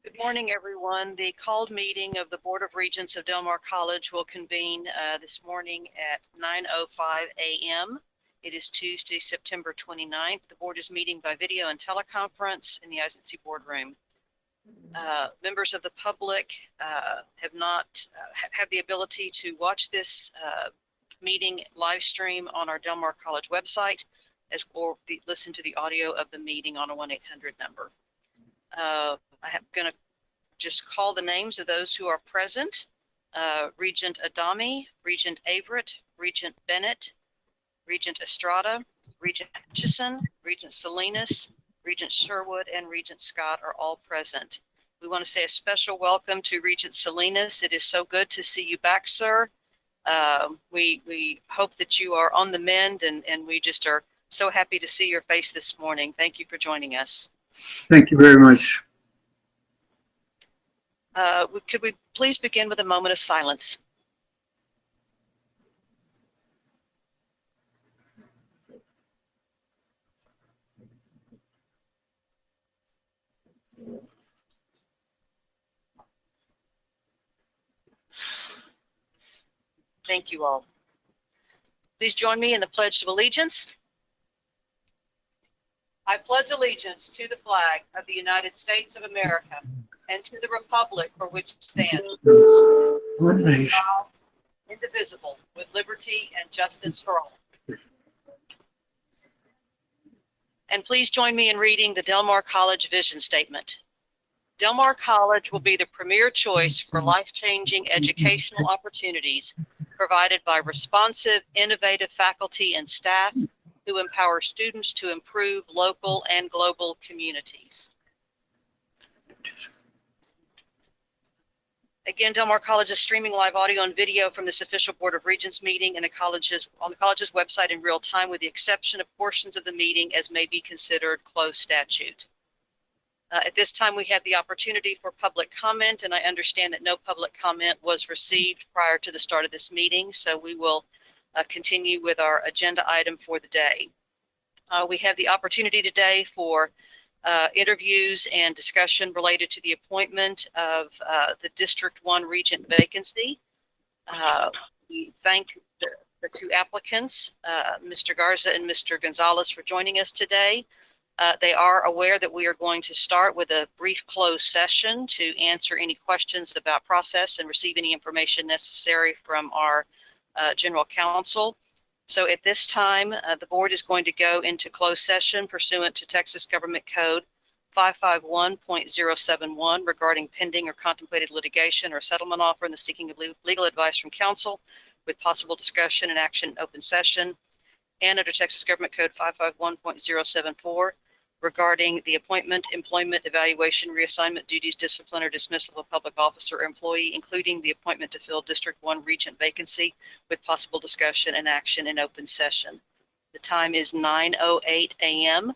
Good morning, everyone. The called meeting of the Board of Regents of Del Mar College will convene this morning at 9:05 a.m. It is Tuesday, September 29th. The board is meeting by video and teleconference in the ISNC boardroom. Members of the public have the ability to watch this meeting live stream on our Del Mar College website, or listen to the audio of the meeting on a 1-800 number. I'm going to just call the names of those who are present. Regent Adami, Regent Averett, Regent Bennett, Regent Estrada, Regent Hutchison, Regent Salinas, Regent Sherwood, and Regent Scott are all present. We want to say a special welcome to Regent Salinas. It is so good to see you back, sir. We hope that you are on the mend, and we just are so happy to see your face this morning. Thank you for joining us. Thank you very much. Could we please begin with a moment of silence? Thank you all. Please join me in the Pledge of Allegiance. I pledge allegiance to the flag of the United States of America and to the republic for which it stands, One nation. indivisible, with liberty and justice for all. And please join me in reading the Del Mar College Vision Statement. Del Mar College will be the premier choice for life-changing educational opportunities provided by responsive, innovative faculty and staff who empower students to improve local and global communities. Again, Del Mar College is streaming live audio and video from this official Board of Regents meeting on the college's website in real time, with the exception of portions of the meeting as may be considered closed statute. At this time, we have the opportunity for public comment, and I understand that no public comment was received prior to the start of this meeting, so we will continue with our agenda item for the day. We have the opportunity today for interviews and discussion related to the appointment of the District 1 Regent vacancy. We thank the two applicants, Mr. Garza and Mr. Gonzalez, for joining us today. They are aware that we are going to start with a brief closed session to answer any questions about process and receive any information necessary from our general counsel. So at this time, the board is going to go into closed session pursuant to Texas Government Code 551.071 regarding pending or contemplated litigation or settlement offer and the seeking of legal advice from counsel, with possible discussion and action in open session, and under Texas Government Code 551.074 regarding the appointment, employment, evaluation, reassignment, duties, discipline, or dismissal of a public officer or employee, including the appointment to fill District 1 Regent vacancy, with possible discussion and action in open session. The time is 9:08 a.m.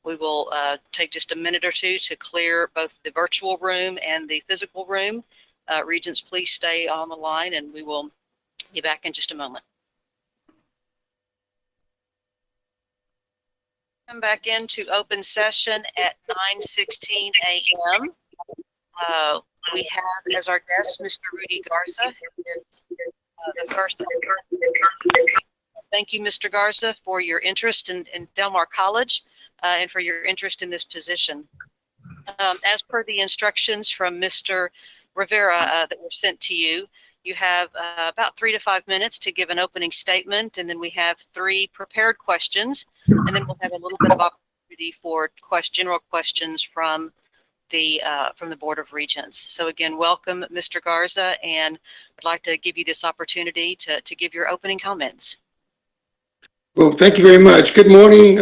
We will take just a minute or two to clear both the virtual room and the physical room. Regents, please stay on the line, and we will be back in just a moment. Come back into open session at 9:16 a.m. We have as our guest Mr. Rudy Garza, who is the first. Thank you, Mr. Garza, for your interest in Del Mar College and for your interest in this position. As per the instructions from Mr. Rivera that were sent to you, you have about 3 to 5 minutes to give an opening statement, and then we have 3 prepared questions, and then we'll have a little bit of opportunity for general questions from the Board of Regents. So again, welcome, Mr. Garza, and I'd like to give you this opportunity to give your opening comments. Well, thank you very much. Good morning,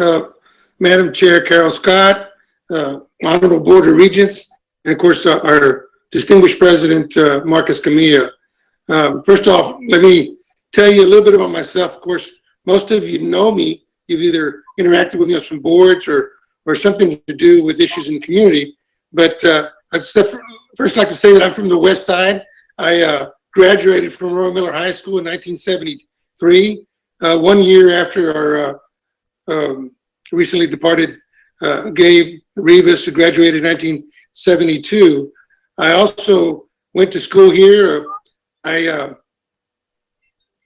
Madam Chair Carol Scott, Honorable Board of Regents, and of course our distinguished President Marcus Camilla. First off, let me tell you a little bit about myself. Of course, most of you know me. You've either interacted with me on some boards or something to do with issues in the community. But I'd first like to say that I'm from the West Side. I graduated from Royal Miller High School in 1973, 1 year after our recently departed Gabe Rivas, who graduated in 1972. I also went to school here. I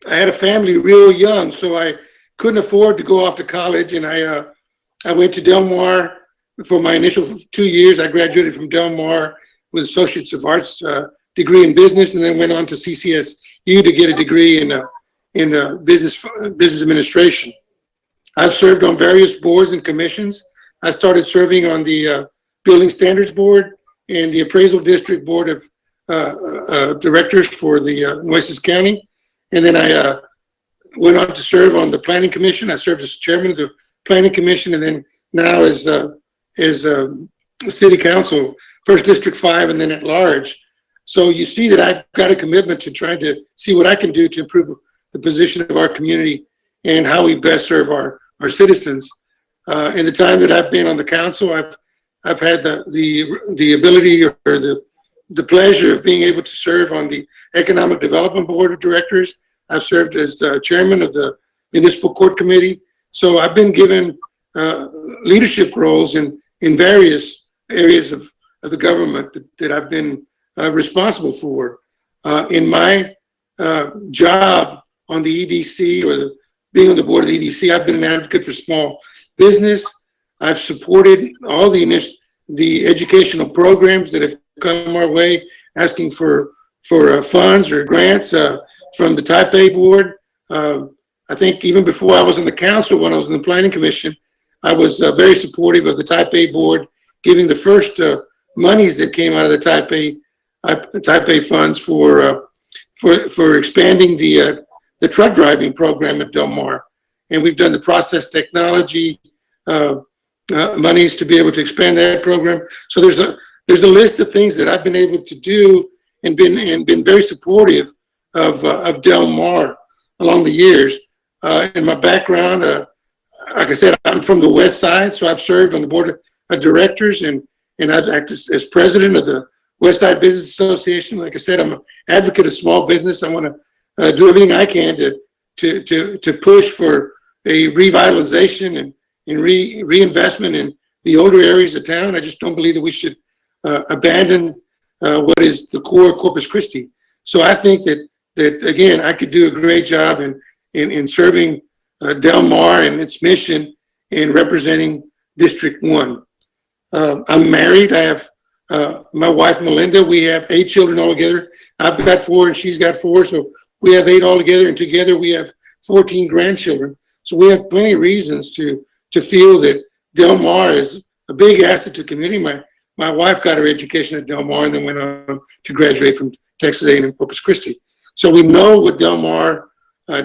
had a family real young, so I couldn't afford to go off to college, and I went to Del Mar for my initial 2 years. I graduated from Del Mar with Associates of Arts degree in business, and then went on to CCSU to get a degree in business administration. I've served on various boards and commissions. I started serving on the Building Standards Board and the Appraisal District Board of Directors for the Nueces County. And then I went on to serve on the Planning Commission. I served as chairman of the Planning Commission, and then now as City Council, First District 5, and then at large. So you see that I've got a commitment to trying to see what I can do to improve the position of our community and how we best serve our citizens. In the time that I've been on the council, I've had the ability or the pleasure of being able to serve on the Economic Development Board of Directors. I've served as chairman of the Municipal Court Committee. So I've been given leadership roles in various areas of the government that I've been responsible for. In my job on the EDC or being on the board of the EDC, I've been an advocate for small business. I've supported all the educational programs that have come our way, asking for funds or grants from the Type A board. I think even before I was in the council, when I was in the Planning Commission, I was very supportive of the Type A board, giving the first monies that came out of the Type A funds for expanding the truck driving program at Del Mar. And we've done the process technology monies to be able to expand that program. So there's a list of things that I've been able to do and been very supportive of Del Mar along the years. In my background, like I said, I'm from the West Side, so I've served on the board of directors, and I've acted as president of the West Side Business Association. Like I said, I'm an advocate of small business. I want to do everything I can to push for a revitalization and reinvestment in the older areas of town. I just don't believe that we should abandon what is the core of Corpus Christi. So I think that again, I could do a great job in serving Del Mar and its mission in representing District 1. I'm married. I have my wife, Melinda. We have 8 children altogether. I've got 4 and she's got 4. So we have 8 altogether, and together we have 14 grandchildren. So we have plenty of reasons to feel that Del Mar is a big asset to the community. My wife got her education at Del Mar and then went on to graduate from Texas A&M Corpus Christi. So we know what Del Mar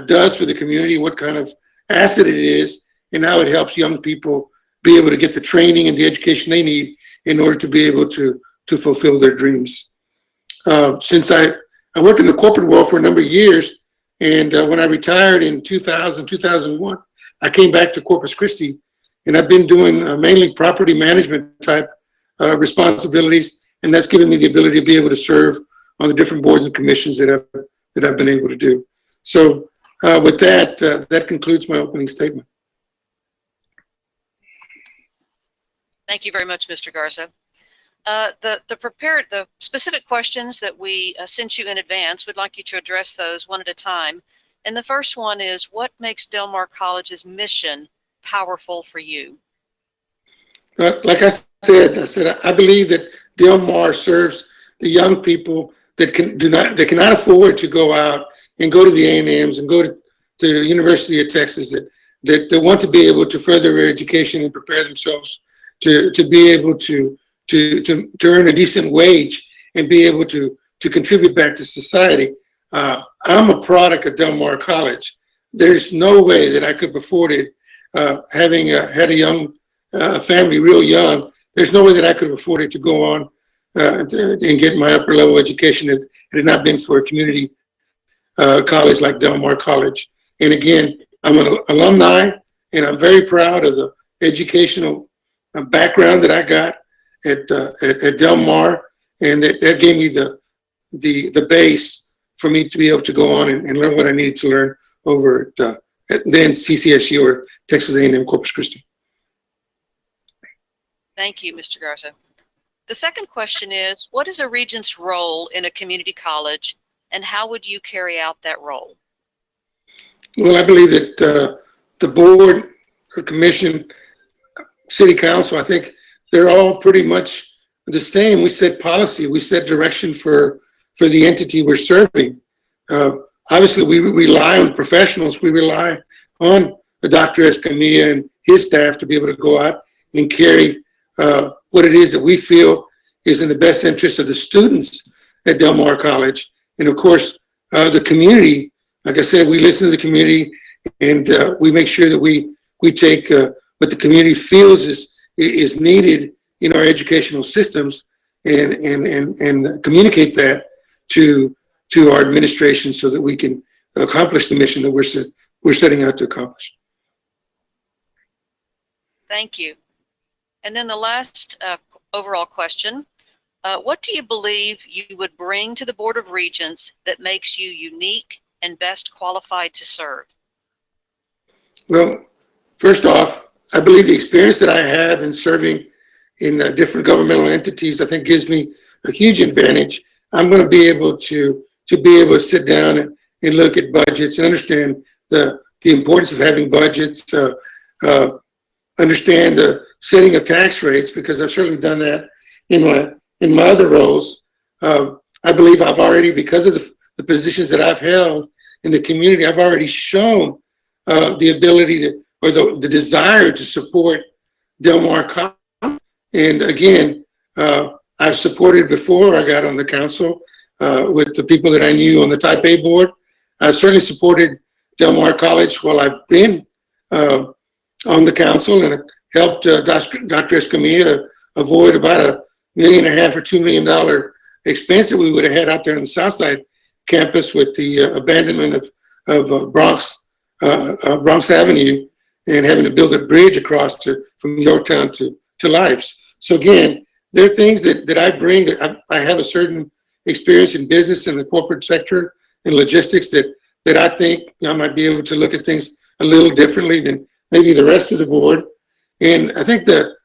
does for the community, what kind of asset it is, and how it helps young people be able to get the training and the education they need in order to be able to fulfill their dreams. Since I worked in the corporate world for a number of years, and when I retired in 2001, I came back to Corpus Christi, and I've been doing mainly property management type responsibilities, and that's given me the ability to be able to serve on the different boards and commissions that I've been able to do. So with that, that concludes my opening statement. Thank you very much, Mr. Garza. The specific questions that we sent you in advance, we'd like you to address those one at a time. And the first one is, what makes Del Mar College's mission powerful for you? Like I said, I believe that Del Mar serves the young people that cannot afford to go out and go to the A&Ms and go to the University of Texas, that want to be able to further their education and prepare themselves to be able to earn a decent wage and be able to contribute back to society. I'm a product of Del Mar College. There's no way that I could have afforded having had a young family real young. There's no way that I could have afforded to go on and get my upper level education if it had not been for a community college like Del Mar College. And again, I'm an alumni, and I'm very proud of the educational background that I got at Del Mar, and that gave me the base for me to be able to go on and learn what I needed to learn over at then CCSU or Texas A&M Corpus Christi. Thank you, Mr. Garza. The second question is, what is a regent's role in a community college, and how would you carry out that role? Well, I believe that the board or commission, city council, I think they're all pretty much the same. We set policy, we set direction for the entity we're serving. Obviously, we rely on professionals. We rely on Dr. Escamilla and his staff to be able to go out and carry what it is that we feel is in the best interest of the students at Del Mar College. And of course, the community, like I said, we listen to the community, and we make sure that we take what the community feels is needed in our educational systems and communicate that to our administration so that we can accomplish the mission that we're setting out to accomplish. Thank you. And then the last overall question, what do you believe you would bring to the Board of Regents that makes you unique and best qualified to serve? Well, first off, I believe the experience that I have in serving in different governmental entities, I think gives me a huge advantage. I'm going to be able to sit down and look at budgets and understand the importance of having budgets, understand the setting of tax rates, because I've certainly done that in my other roles. I believe I've already, because of the positions that I've held in the community, I've already shown the ability to, or the desire to support Del Mar College. And again, I've supported before I got on the council with the people that I knew on the Type A board. I've certainly supported Del Mar College while I've been on the council, and helped Dr. Escamilla avoid about $1.5 million or $2 million expense that we would have had out there on the Southside campus with the abandonment of Bronx Avenue and having to build a bridge across from Yorktown to Lipes. So again, there are things that I bring, that I have a certain experience in business and the corporate sector and logistics that I think I might be able to look at things a little differently than maybe the rest of the board. And I think the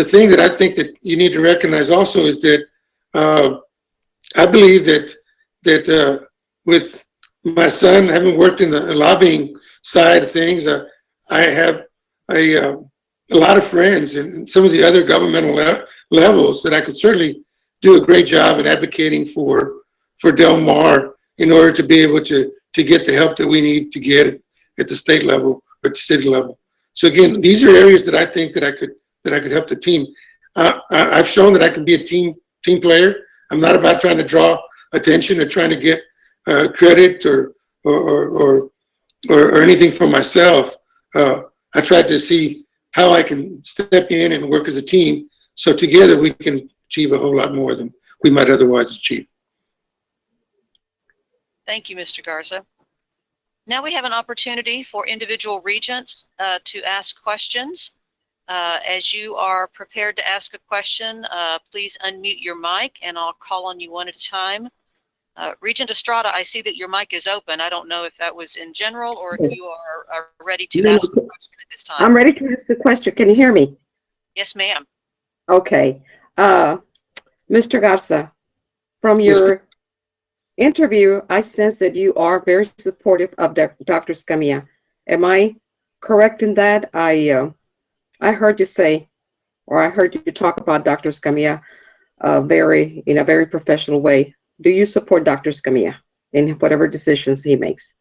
thing that I think that you need to recognize also is that I believe that with my son having worked in the lobbying side of things, I have a lot of friends in some of the other governmental levels that I could certainly do a great job in advocating for Del Mar in order to be able to get the help that we need to get at the state level or at the city level. So again, these are areas that I think that I could help the team. I've shown that I can be a team player. I'm not about trying to draw attention or trying to get credit or anything for myself. I tried to see how I can step in and work as a team, so together we can achieve a whole lot more than we might otherwise achieve. Thank you, Mr. Garza. Now we have an opportunity for individual regents to ask questions. As you are prepared to ask a question, please unmute your mic and I'll call on you one at a time. Regent Estrada, I see that your mic is open. I don't know if that was in general or if you are ready to ask a question at this time. I'm ready to ask the question. Can you hear me? Yes, ma'am. Okay. Mr. Garza, from your interview, I sense that you are very supportive of Dr. Escamilla. Am I correct in that? I heard you say, or I heard you talk about Dr. Escamilla in a very professional way. Do you support Dr. Escamilla in whatever decisions he makes?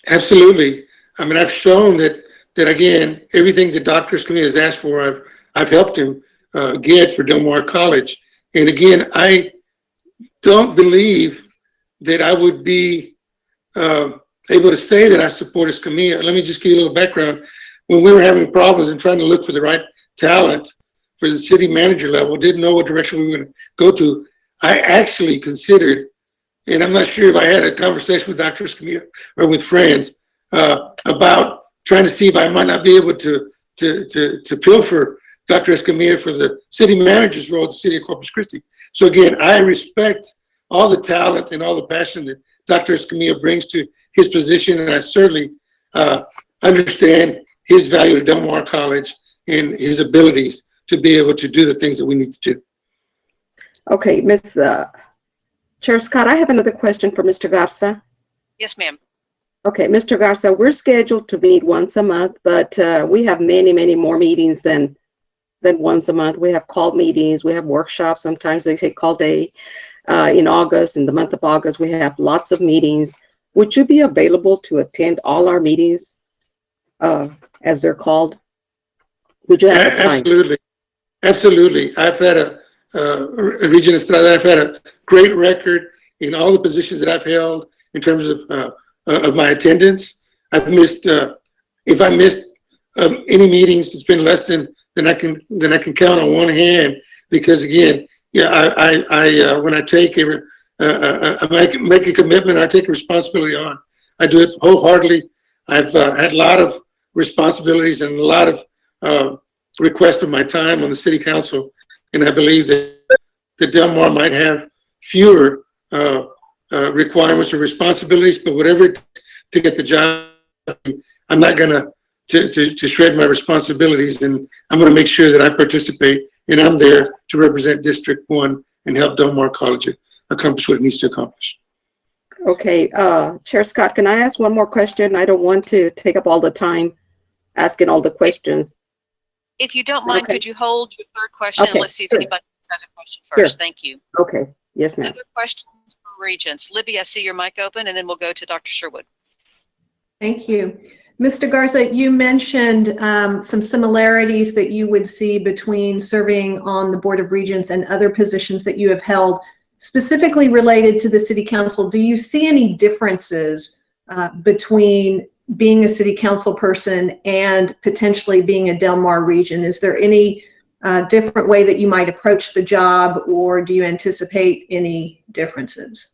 Absolutely. I mean, I've shown that again, everything that Dr. Escamilla has asked for, I've helped him get for Del Mar College. And again, I don't believe that I would be able to say that I support Escamilla. Let me just give you a little background. When we were having problems and trying to look for the right talent for the city manager level, didn't know what direction we were going to go to, I actually considered, and I'm not sure if I had a conversation with Dr. Escamilla or with friends about trying to see if I might not be able to pilfer Dr. Escamilla for the city manager's role at the city of Corpus Christi. So again, I respect all the talent and all the passion that Dr. Escamilla brings to his position, and I certainly understand his value to Del Mar College and his abilities to be able to do the things that we need to do. Okay, Chair Scott, I have another question for Mr. Garza. Yes, ma'am. Okay, Mr. Garza, we're scheduled to meet once a month, but we have many, many more meetings than once a month. We have called meetings, we have workshops. Sometimes they take all day. In August, in the month of August, we have lots of meetings. Would you be available to attend all our meetings as they're called? Would you have the time? Absolutely. Absolutely. I've had Regent Estrada, I've had a great record in all the positions that I've held in terms of my attendance. I've missed, if I missed any meetings, it's been less than I can count on one hand, because again, yeah, I when I take I make a commitment, I take a responsibility on. I do it wholeheartedly. I've had a lot of responsibilities and a lot of requests of my time on the city council, and I believe that Del Mar might have fewer requirements or responsibilities, but whatever it takes to get the job, I'm not gonna to shred my responsibilities, and I'm gonna make sure that I participate, and I'm there to represent District 1 and help Del Mar College accomplish what it needs to accomplish. Okay, Chair Scott, can I ask one more question? I don't want to take up all the time asking all the questions. If you don't mind, Okay. could you hold your third question? Okay, And let's see if sure. anybody has a question first. Sure. Thank you. Okay, yes, ma'am. Other questions from Regents? Libby, I see your mic open, and then we'll go to Dr. Sherwood. Thank you. Mr. Garza, you mentioned some similarities that you would see between serving on the Board of Regents and other positions that you have held, specifically related to the City Council. Do you see any differences between being a City Council person and potentially being a Del Mar Regent? Is there any different way that you might approach the job, or do you anticipate any differences?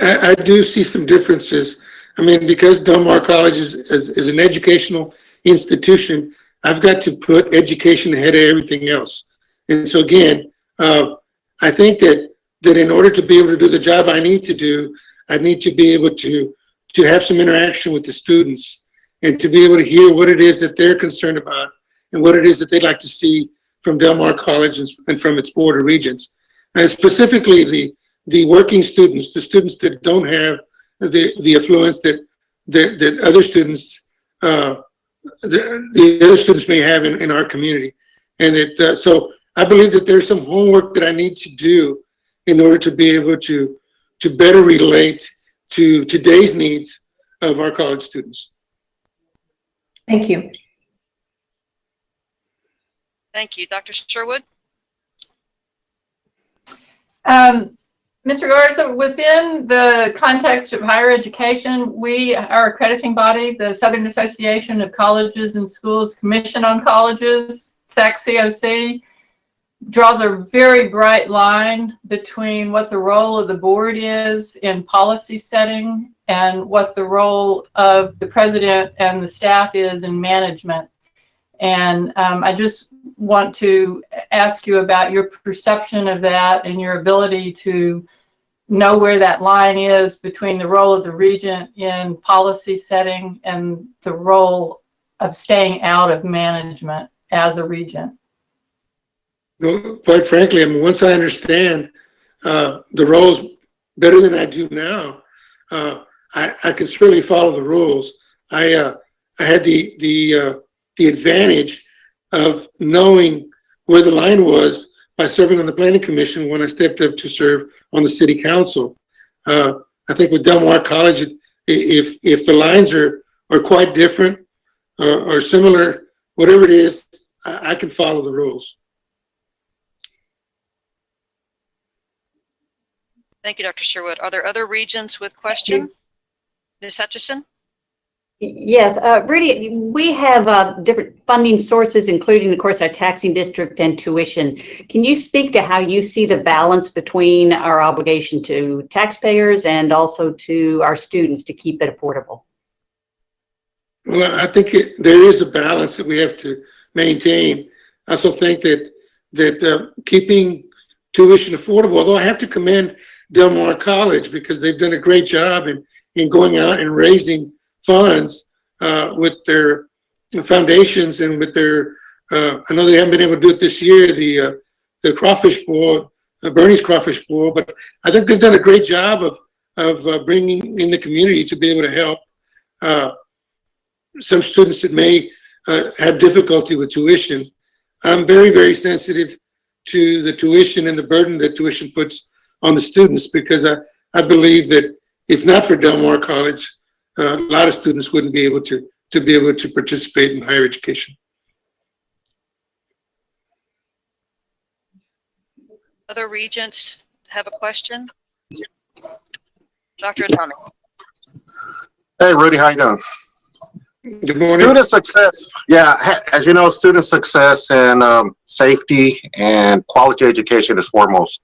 I do see some differences. I mean, because Del Mar College is an educational institution, I've got to put education ahead of everything else. And so again, I think that in order to be able to do the job I need to do, I need to be able to have some interaction with the students and to be able to hear what it is that they're concerned about and what it is that they'd like to see from Del Mar College and from its Board of Regents. And specifically the working students, the students that don't have the affluence that other students, the other students may have in our community. And so I believe that there's some homework that I need to do in order to be able to better relate to today's needs of our college students. Thank you. Thank you. Dr. Sherwood? Mr. Garza, within the context of higher education, our accrediting body, the Southern Association of Colleges and Schools Commission on Colleges, SACCOC, draws a very bright line between what the role of the board is in policy setting and what the role of the president and the staff is in management. And I just want to ask you about your perception of that and your ability to know where that line is between the role of the regent in policy setting and the role of staying out of management as a regent. No, quite frankly, I mean, once I understand the roles better than I do now, I can certainly follow the rules. I had the advantage of knowing where the line was by serving on the planning commission when I stepped up to serve on the city council. I think with Del Mar College, if the lines are quite different or similar, whatever it is, I can follow the rules. Thank you, Dr. Sherwood. Are there other regents with questions? Ms. Hutchison? Yes, Rudy, we have different funding sources, including, of course, our taxing district and tuition. Can you speak to how you see the balance between our obligation to taxpayers and also to our students to keep it affordable? Well, I think there is a balance that we have to maintain. I also think that keeping tuition affordable, although I have to commend Del Mar College because they've done a great job in going out and raising funds with their foundations and with their, I know they haven't been able to do it this year, the Crawfish Bowl Bernie's Crawfish Bowl, but I think they've done a great job of bringing in the community to be able to help some students that may have difficulty with tuition. I'm very, very sensitive to the tuition and the burden that tuition puts on the students, because I believe that if not for Del Mar College, a lot of students wouldn't be able to participate in higher education. Other regents have a question? Dr. Adami. Hey, Rudy, how you doing? Good morning. Student success. Yeah, as you know, student success and safety and quality education is foremost.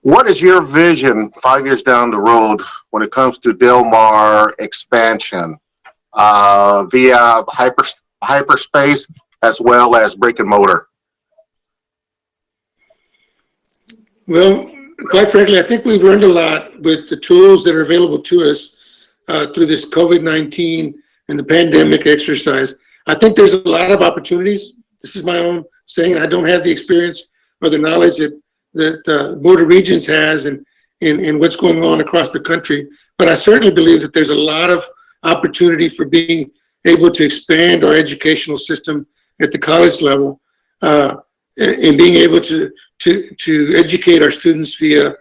What is your vision 5 years down the road when it comes to Del Mar expansion via hyperspace as well as brick and mortar? Well, quite frankly, I think we've learned a lot with the tools that are available to us through this COVID-19 and the pandemic exercise. I think there's a lot of opportunities. This is my own saying. I don't have the experience or the knowledge that the Board of Regents has in what's going on across the country. But I certainly believe that there's a lot of opportunity for being able to expand our educational system at the college level and being able to educate our students via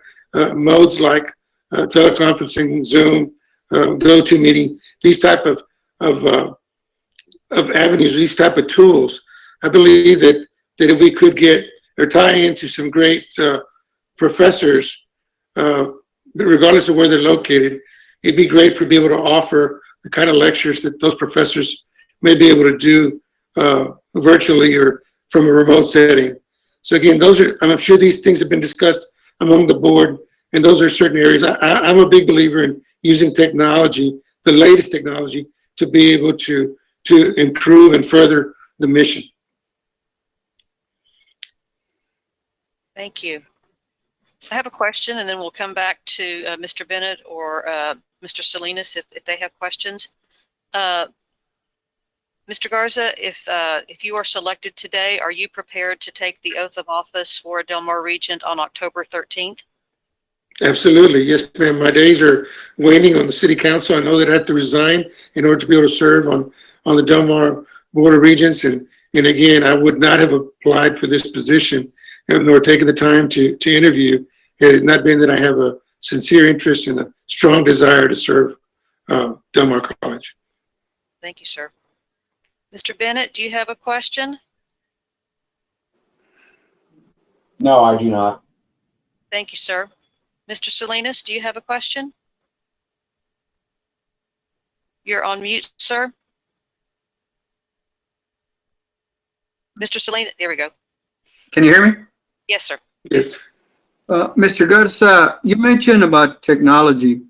modes like teleconferencing, Zoom, GoToMeeting, these type of avenues, these type of tools. I believe that if we could get or tie into some great professors, regardless of where they're located, it'd be great for be able to offer the kind of lectures that those professors may be able to do virtually or from a remote setting. So again, I'm sure these things have been discussed among the board, and those are certain areas. I'm a big believer in using technology, the latest technology, to be able to improve and further the mission. Thank you. I have a question, and then we'll come back to Mr. Bennett or Mr. Salinas if they have questions. Mr. Garza, if you are selected today, are you prepared to take the oath of office for a Del Mar Regent on October 13th? Absolutely. Yes, ma'am. My days are waning on the city council. I know that I have to resign in order to be able to serve on the Del Mar Board of Regents. And again, I would not have applied for this position nor taken the time to interview had it not been that I have a sincere interest and a strong desire to serve Del Mar College. Thank you, sir. Mr. Bennett, do you have a question? No, I do not. Thank you, sir. Mr. Salinas, do you have a question? You're on mute, sir. Mr. Salinas, there we go. Can you hear me? Yes, sir. Yes. Mr. Garza, you mentioned about technology.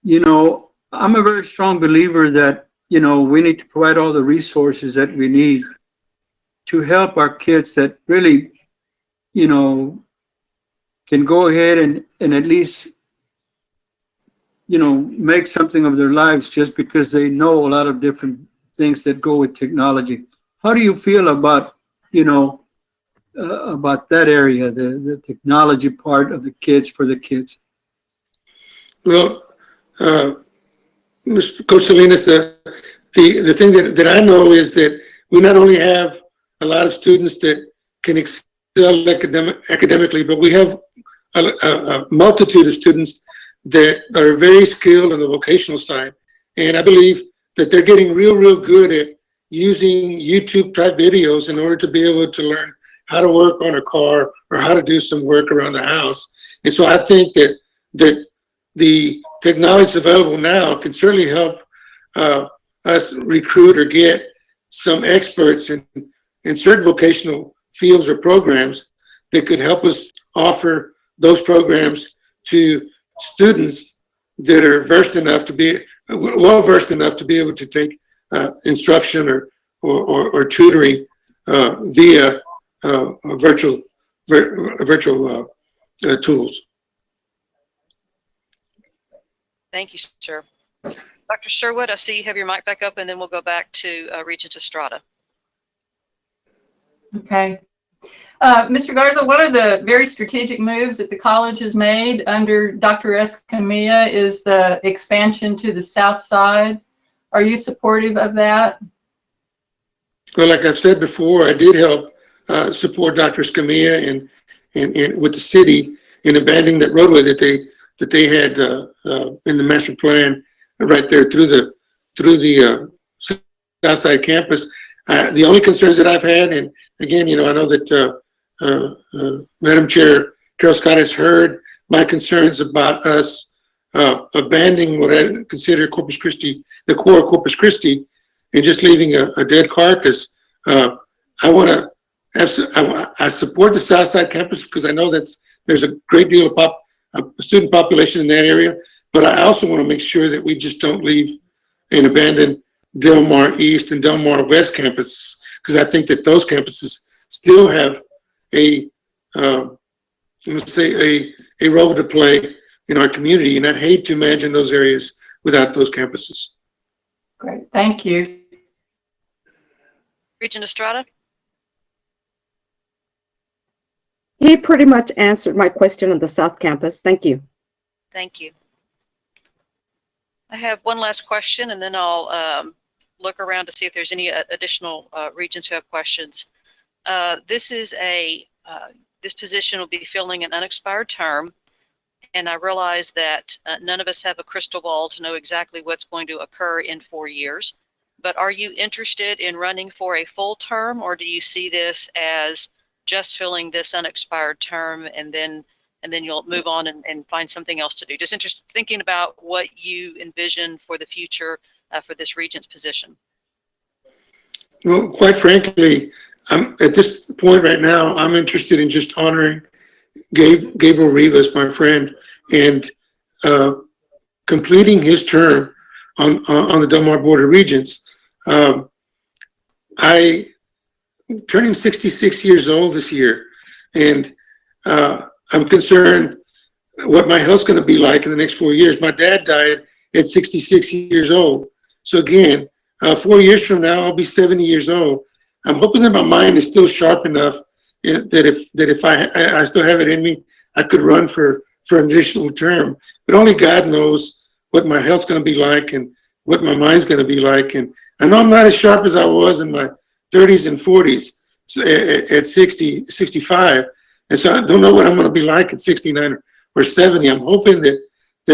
You know, I'm a very strong believer that, you know, we need to provide all the resources that we need to help our kids that really, you know, can go ahead and at least, you know, make something of their lives just because they know a lot of different things that go with technology. How do you feel about, you know, about that area, the technology part of the kids for the kids? Well, Mr. Coach Salinas, the thing that I know is that we not only have a lot of students that can excel academically, but we have a multitude of students that are very skilled on the vocational side. And I believe that they're getting real good at using YouTube type videos in order to be able to learn how to work on a car or how to do some work around the house. And so I think that the technology available now can certainly help us recruit or get some experts in certain vocational fields or programs that could help us offer those programs to students that are well versed enough to be able to take instruction or tutoring via virtual tools. Thank you, sir. Dr. Sherwood, I see you have your mic back up, and then we'll go back to Regent Estrada. Okay. Mr. Garza, one of the very strategic moves that the college has made under Dr. Escamilla is the expansion to the south side. Are you supportive of that? Well, like I've said before, I did help support Dr. Scamilla and with the city in abandoning that roadway that they had in the master plan right there through the south side campus. The only concerns that I've had, and again, I know that Madam Chair Carol Scott has heard my concerns about us abandoning what I consider Corpus Christi, the core of Corpus Christi, and just leaving a dead carcass. I support the Southside campus because I know there's a great deal of student population in that area, but I also want to make sure that we just don't leave and abandon Del Mar East and Del Mar West campuses, because I think that those campuses still have a role to play in our community, and I'd hate to imagine those areas without those campuses. Great, thank you. Regent Estrada? He pretty much answered my question on the South Campus. Thank you. Thank you. I have one last question, and then I'll look around to see if there's any additional regents who have questions. This position will be filling an unexpired term, and I realize that none of us have a crystal ball to know exactly what's going to occur in 4 years. But are you interested in running for a full term, or do you see this as just filling this unexpired term and then you'll move on and find something else to do? Just interested thinking about what you envision for the future for this regent's position. Well, quite frankly, I'm at this point right now, I'm interested in just honoring Gabriel Rivas, my friend, and completing his term on the Del Mar Board of Regents. I'm turning 66 years old this year, and I'm concerned what my health's going to be like in the next 4 years. My dad died at 66 years old. So again, 4 years from now, I'll be 70 years old. I'm hoping that my mind is still sharp enough that if I still have it in me, I could run for an additional term. But only God knows what my health's going to be like and what my mind's going to be like. And I know I'm not as sharp as I was in my 30s and 40s at 60, 65. And so I don't know what I'm going to be like at 69 or 70. I'm hoping that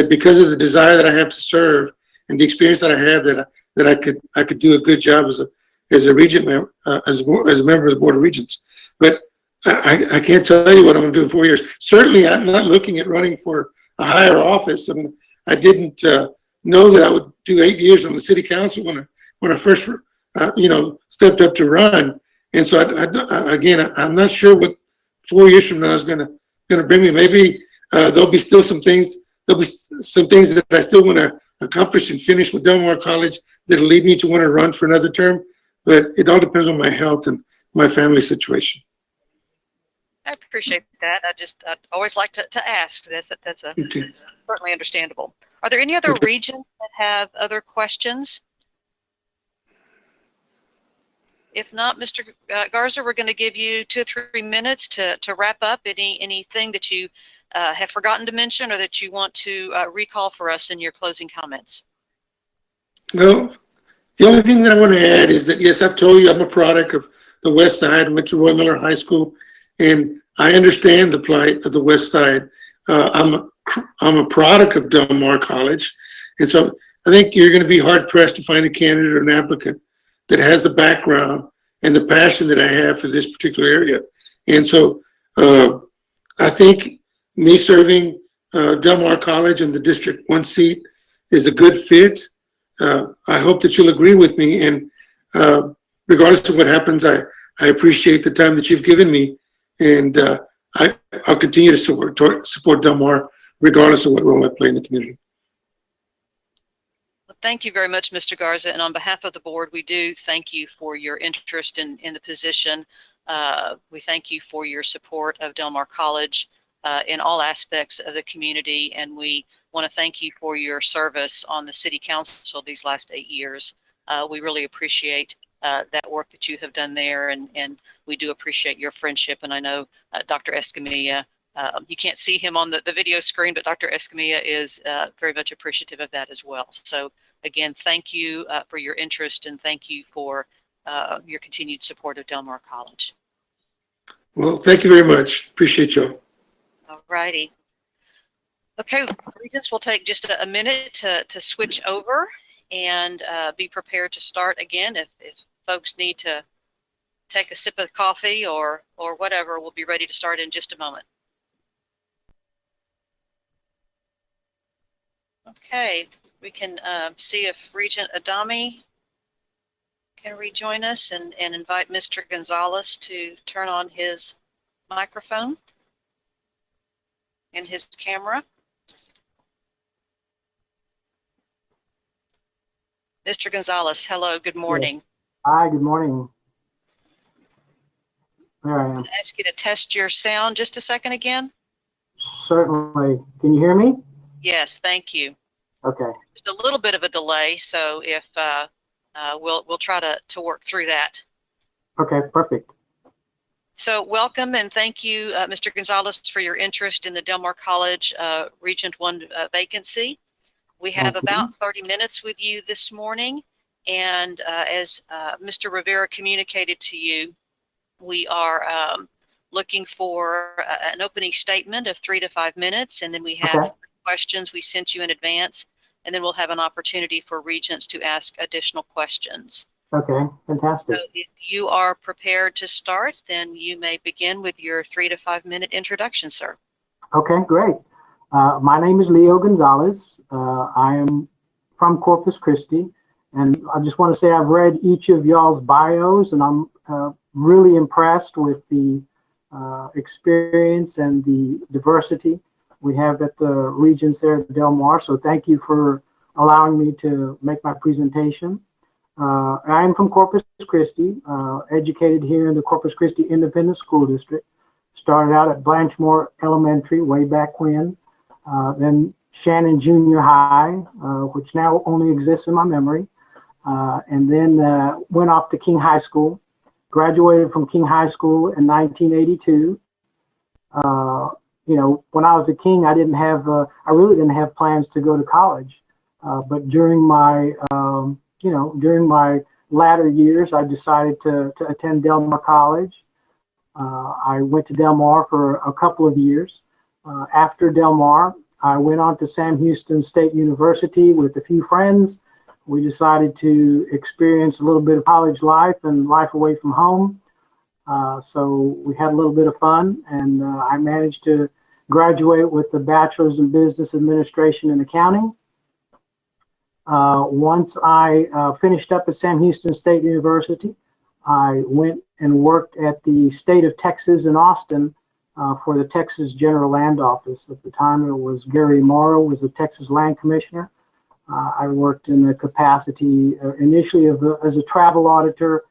because of the desire that I have to serve and the experience that I have, that I could do a good job as a regent member, as a member of the Board of Regents. But I can't tell you what I'm going to do in 4 years. Certainly, I'm not looking at running for a higher office. I mean, I didn't know that I would do 8 years on the city council when I first stepped up to run. And so again, I'm not sure what 4 years from now is going to bring me. Maybe there'll be some things that I still want to accomplish and finish with Del Mar College that'll lead me to want to run for another term. But it all depends on my health and my family situation. I appreciate that. I'd always like to ask. That's certainly understandable. Are there any other regents that have other questions? If not, Mr. Garza, we're going to give you 2 or 3 minutes to wrap up anything that you have forgotten to mention or that you want to recall for us in your closing comments. Well, the only thing that I want to add is that, yes, I've told you I'm a product of the West Side. I went to Roy Miller High School, and I understand the plight of the West Side. I'm a product of Del Mar College, and so I think you're going to be hard pressed to find a candidate or an applicant that has the background and the passion that I have for this particular area. And so I think me serving Del Mar College in the District 1 seat is a good fit. I hope that you'll agree with me. And regardless of what happens, I appreciate the time that you've given me. And I'll continue to support Del Mar regardless of what role I play in the community. Thank you very much, Mr. Garza. And on behalf of the board, we do thank you for your interest in the position. We thank you for your support of Del Mar College in all aspects of the community. And we want to thank you for your service on the city council these last 8 years. We really appreciate that work that you have done there, and we do appreciate your friendship. And I know Dr. Escamilla, you can't see him on the video screen, but Dr. Escamilla is very much appreciative of that as well. So again, thank you for your interest, and thank you for your continued support of Del Mar College. Well, thank you very much. Appreciate y'all. All righty. Okay, Regents, we'll take just a minute to switch over and be prepared to start again. If folks need to take a sip of coffee or whatever, we'll be ready to start in just a moment. Okay, we can see if Regent Adami can rejoin us and invite Mr. Gonzalez to turn on his microphone and his camera. Mr. Gonzalez, hello, good morning. Hi, good morning. There I I'm am. going to ask you to test your sound just a second again. Certainly. Can you hear me? Yes, thank you. Okay. Just a little bit of a delay, so if we'll try to work through that. Okay, perfect. So welcome and thank you, Mr. Gonzalez, for your interest in the Del Mar College Regent 1 vacancy. We have about 30 minutes with you this morning, and as Mr. Rivera communicated to you, we are looking for an opening statement of 3 to 5 minutes, and then we have questions we sent you in advance, and then we'll have an opportunity for Regents to ask additional questions. Okay, fantastic. So if you are prepared to start, then you may begin with your 3 to 5 minute introduction, sir. Okay, great. My name is Leo Gonzalez. I am from Corpus Christi, and I just want to say I've read each of y'all's bios, and I'm really impressed with the experience and the diversity we have at the Regents there at Del Mar. So thank you for allowing me to make my presentation. I am from Corpus Christi, educated here in the Corpus Christi Independent School District. Started out at Blanchmore Elementary way back when. Then Shannon Junior High, which now only exists in my memory. And then went off to King High School. Graduated from King High School in 1982. You know, when I was a King, I really didn't have plans to go to college. But during my, during my latter years, I decided to attend Del Mar College. I went to Del Mar for a couple of years. After Del Mar, I went on to Sam Houston State University with a few friends. We decided to experience a little bit of college life and life away from home. So we had a little bit of fun, and I managed to graduate with a bachelor's in business administration and accounting. Once I finished up at Sam Houston State University, I went and worked at the state of Texas in Austin for the Texas General Land Office. At the time, it was Gary Morrow was the Texas Land Commissioner. I worked in the capacity initially as a travel auditor,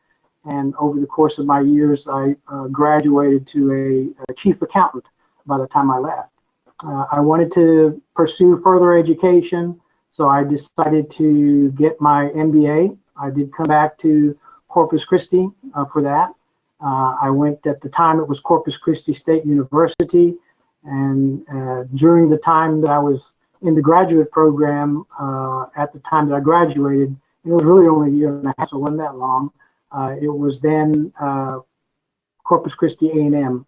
and over the course of my years, I graduated to a chief accountant by the time I left. I wanted to pursue further education, so I decided to get my MBA. I did come back to Corpus Christi for that. I went, at the time it was Corpus Christi State University, and during the time that I was in the graduate program, at the time that I graduated, it was really only a year and a half, so it wasn't that long. It was then Corpus Christi A&M.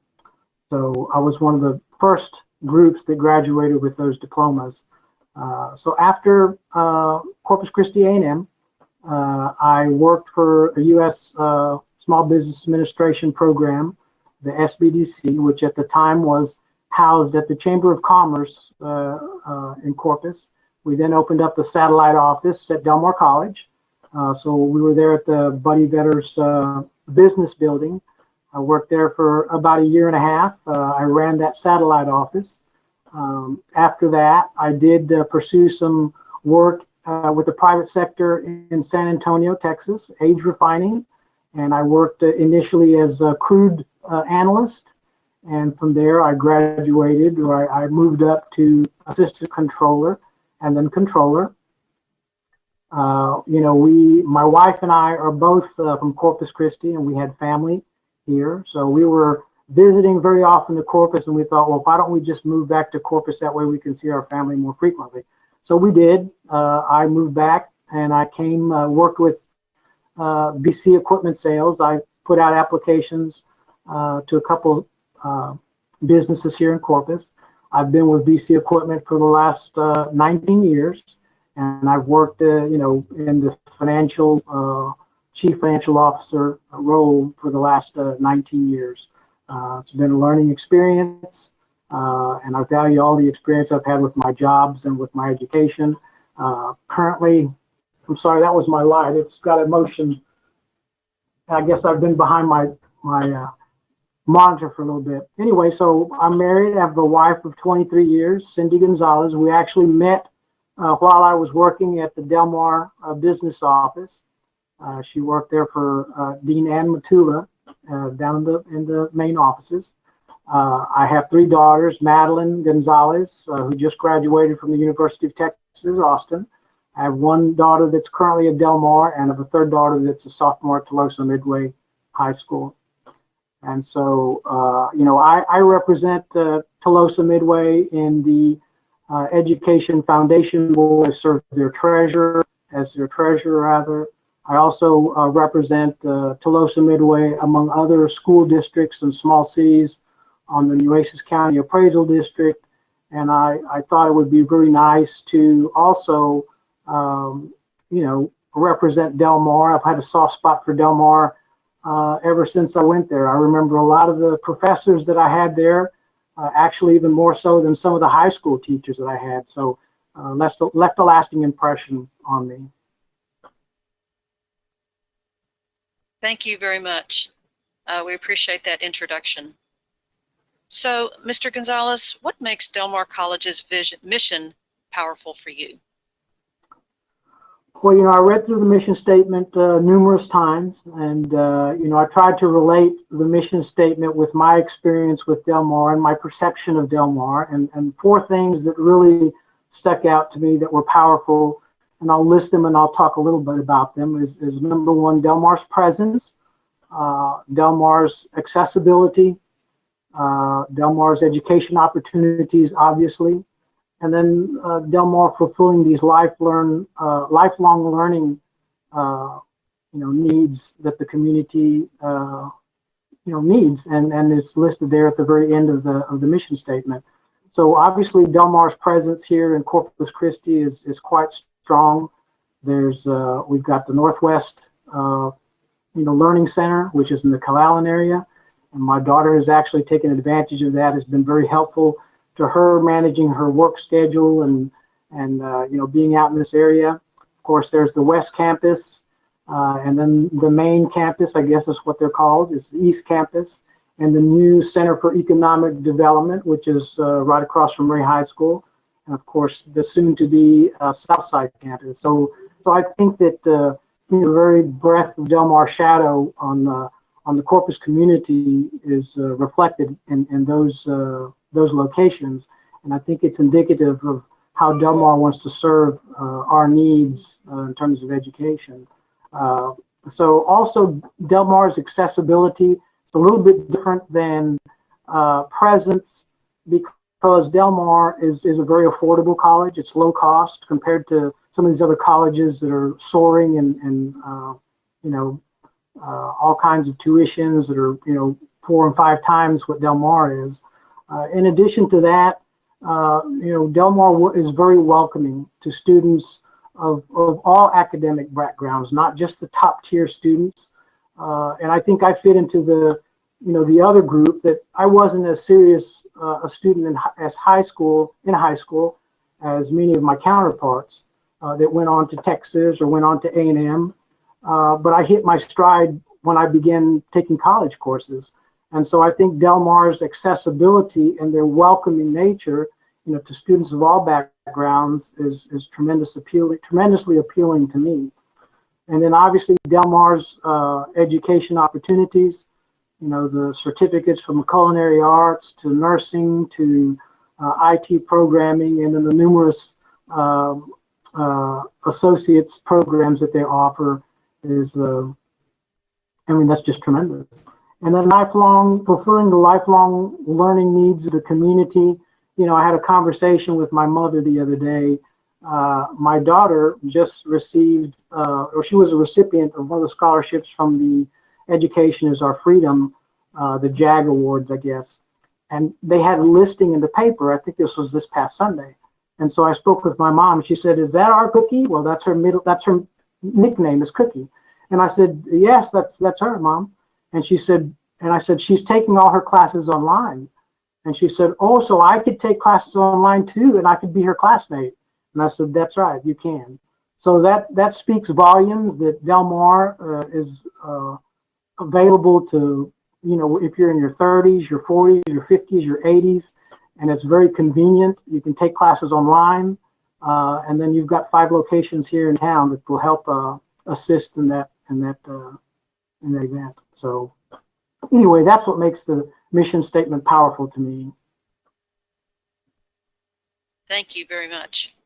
So I was one of the first groups that graduated with those diplomas. So after Corpus Christi A&M, I worked for a U.S. Small Business Administration program, the SBDC, which at the time was housed at the Chamber of Commerce in Corpus. We then opened up a satellite office at Del Mar College. So we were there at the Buddy Vetter's business building. I worked there for about a year and a half. I ran that satellite office. After that, I did pursue some work with the private sector in San Antonio, Texas, age refining. And I worked initially as a crude analyst. And from there, I graduated, or I moved up to assistant controller and then controller. My wife and I are both from Corpus Christi, and we had family here. So we were visiting very often to Corpus, and we thought, well, why don't we just move back to Corpus? That way we can see our family more frequently. So we did. I moved back, and I came, worked with BC Equipment Sales. I put out applications to a couple businesses here in Corpus. I've been with BC Equipment for the last 19 years, and I've worked, in the chief financial officer role for the last 19 years. It's been a learning experience, and I value all the experience I've had with my jobs and with my education. Currently, I'm sorry, that was my light. It's got emotion. I guess I've been behind my monitor for a little bit. Anyway, so I'm married. I have a wife of 23 years, Cindy Gonzalez. We actually met while I was working at the Del Mar business office. She worked there for Dean Ann Matula down in the main offices. I have 3 daughters, Madeline Gonzalez, who just graduated from the University of Texas, Austin. I have 1 daughter that's currently at Del Mar, and I have a 3rd daughter that's a sophomore at Tolosa Midway High School. And so, I represent Tolosa Midway in the Education Foundation Board. I serve as their treasurer. I also represent Tolosa Midway among other school districts and small Cs on the Nueces County Appraisal District. And I thought it would be very nice to also, represent Del Mar. I've had a soft spot for Del Mar ever since I went there. I remember a lot of the professors that I had there, actually even more so than some of the high school teachers that I had. So left a lasting impression on me. Thank you very much. We appreciate that introduction. So, Mr. Gonzalez, what makes Del Mar College's mission powerful for you? Well, I read through the mission statement numerous times, and, I tried to relate the mission statement with my experience with Del Mar and my perception of Del Mar, and 4 things that really stuck out to me that were powerful, and I'll list them and I'll talk a little bit about them, is number 1, Del Mar's presence, Del Mar's accessibility, Del Mar's education opportunities, obviously, and then Del Mar fulfilling these lifelong learning, needs that the community, needs, and it's listed there at the very end of the mission statement. So obviously, Del Mar's presence here in Corpus Christi is quite strong. We've got the Northwest, Learning Center, which is in the Calallen area, and my daughter has actually taken advantage of that. Has been very helpful to her managing her work schedule and being out in this area. Of course, there's the West Campus, and then the main campus, I guess is what they're called, is the East Campus, and the new Center for Economic Development, which is right across from Ray High School, and of course the soon-to-be Southside Campus. So I think that the very breadth of Del Mar shadow on the Corpus community is reflected in those locations, and I think it's indicative of how Del Mar wants to serve our needs in terms of education. So also Del Mar's accessibility is a little bit different than presence, because Del Mar is a very affordable college. It's low cost compared to some of these other colleges that are soaring and all kinds of tuitions that are 4 and 5 times what Del Mar is. In addition to that, Del Mar is very welcoming to students of all academic backgrounds, not just the top tier students. And I think I fit into the other group, that I wasn't as serious a student in high school as many of my counterparts that went on to Texas or went on to A&M. But I hit my stride when I began taking college courses. And so I think Del Mar's accessibility and their welcoming nature, to students of all backgrounds is tremendously appealing to me. And then obviously Del Mar's education opportunities, the certificates from culinary arts to nursing to IT programming, and then the numerous associates programs that they offer is, I mean, that's just tremendous. And then fulfilling the lifelong learning needs of the community. You know, I had a conversation with my mother the other day. My daughter just received, or she was a recipient of one of the scholarships from the Education is Our Freedom, the JAG Awards, I guess. And they had a listing in the paper. I think this was this past Sunday. And so I spoke with my mom. She said, "Is that our Cookie?" Well, that's her nickname is Cookie. And I said, "Yes, that's her, Mom." And she said, and I said, "She's taking all her classes online." And she said, "Oh, so I could take classes online too, and I could be her classmate." And I said, "That's right, you can." So that speaks volumes that Del Mar is available to, you know, if you're in your 30s, your 40s, your 50s, your 80s, and it's very convenient. You can take classes online, and then you've got 5 locations here in town that will help assist in that event. So anyway, that's what makes the mission statement powerful to me. Thank you very much.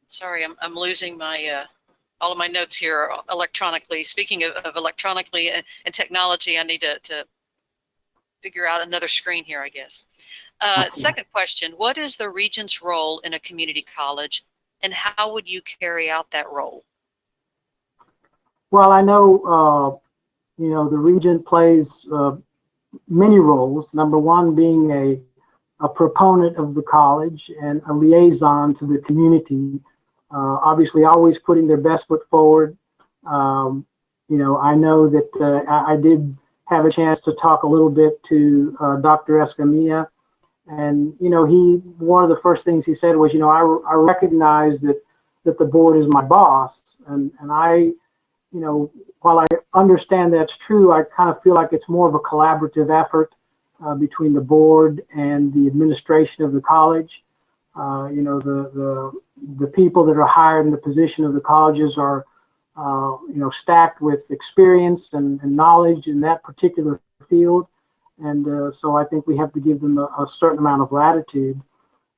Sorry, I'm losing my all of my notes here electronically. Speaking of electronically and technology, I need to figure out another screen here, I guess. Second question, what is the Regents' role in a community college, and how would you carry out that role? Well, I know, you know, the Regent plays many roles. Number one, being a proponent of the college and a liaison to the community. Obviously, always putting their best foot forward. You know, I know that I did have a chance to talk a little bit to Dr. Escamilla. And, you know, one of the first things he said was, you know, I recognize that the board is my boss. And I, you know, while I understand that's true, I kind of feel like it's more of a collaborative effort between the board and the administration of the college. You know, the people that are hired in the position of the colleges are, you know, stacked with experience and knowledge in that particular field. And so I think we have to give them a certain amount of latitude.